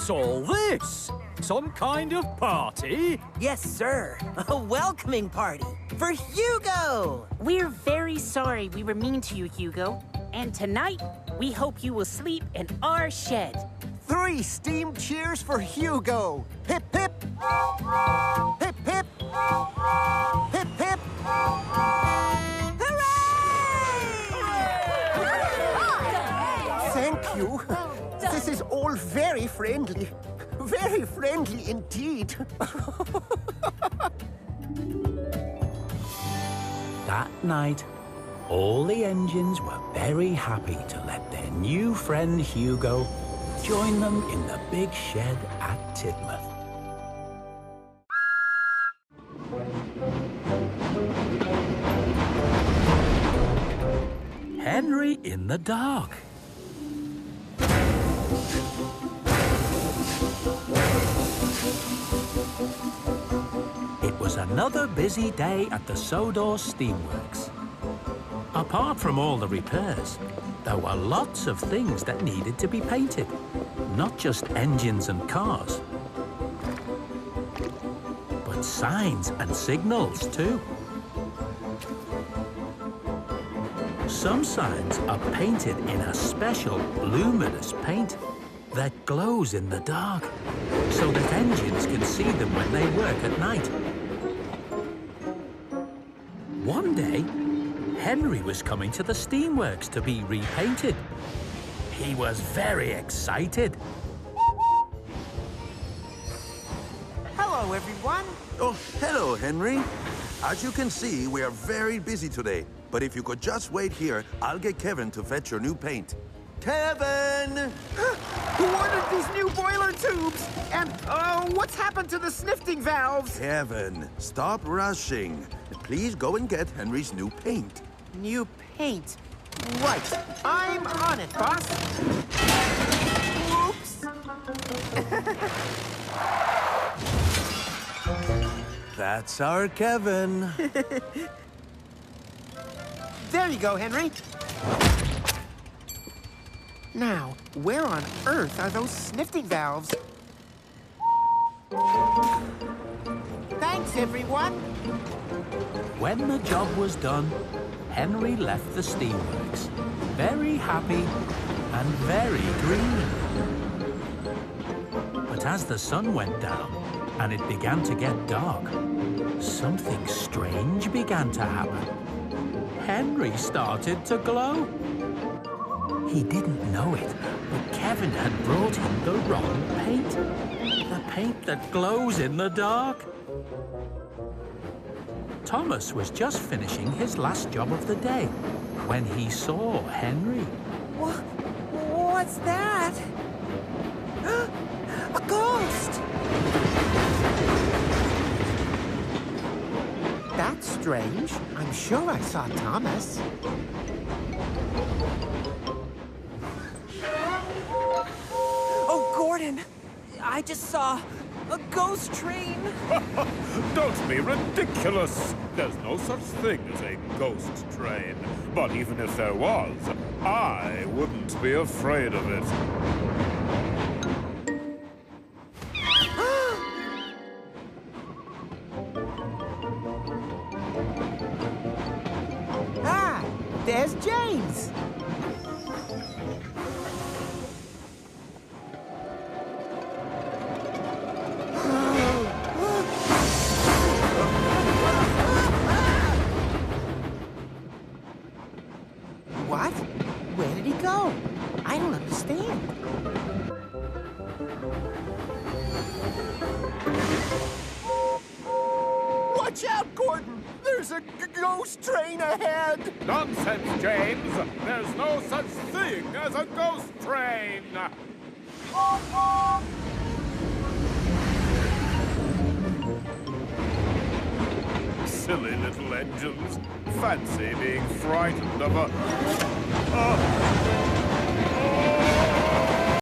What's all this? Some kind of party? Yes, sir. A welcoming party for Hugo! We're very sorry we were mean to you, Hugo. And tonight, we hope you will sleep in our shed. 3 steam cheers for Hugo! Hip, hip! Hip, hip! Hip, hip! Hooray! Thank you. This is all very friendly. Very friendly indeed. That night, all the engines were very happy to let their new friend Hugo join them in the big shed at Tidmouth. Henry in the dark. It was another busy day at the Sodor Steamworks. Apart from all the repairs, there were lots of things that needed to be painted. Not just engines and cars, but signs and signals too. Some signs are painted in a special luminous paint that glows in the dark, so that engines can see them when they work at night. One day, Henry was coming to the steamworks to be repainted. He was very excited. Hello, everyone. Oh, hello, Henry. As you can see, we are very busy today. But if you could just wait here, I'll get Kevin to fetch your new paint. Kevin! Who ordered these new boiler tubes? And what's happened to the snifting valves? Kevin, stop rushing. Please go and get Henry's new paint. New paint. Right. I'm on it, boss. Whoops. That's our Kevin. There you go, Henry. Now, where on earth are those snifting valves? Thanks, everyone. When the job was done, Henry left the steamworks, very happy and very green. But as the sun went down and it began to get dark, something strange began to happen. Henry started to glow. He didn't know it, but Kevin had brought him the wrong paint. The paint that glows in the dark. Thomas was just finishing his last job of the day when he saw Henry. What's that? A ghost! That's strange. I'm sure I saw Thomas. Oh, Gordon! I just saw a ghost train! Don't be ridiculous! There's no such thing as a ghost train. But even if there was, I wouldn't be afraid of it. Ah, there's James. What? Where did he go? I don't understand. Watch out, Gordon! There's a ghost train ahead! Nonsense, James! There's no such thing as a ghost train! Silly little engines. Fancy being frightened of a...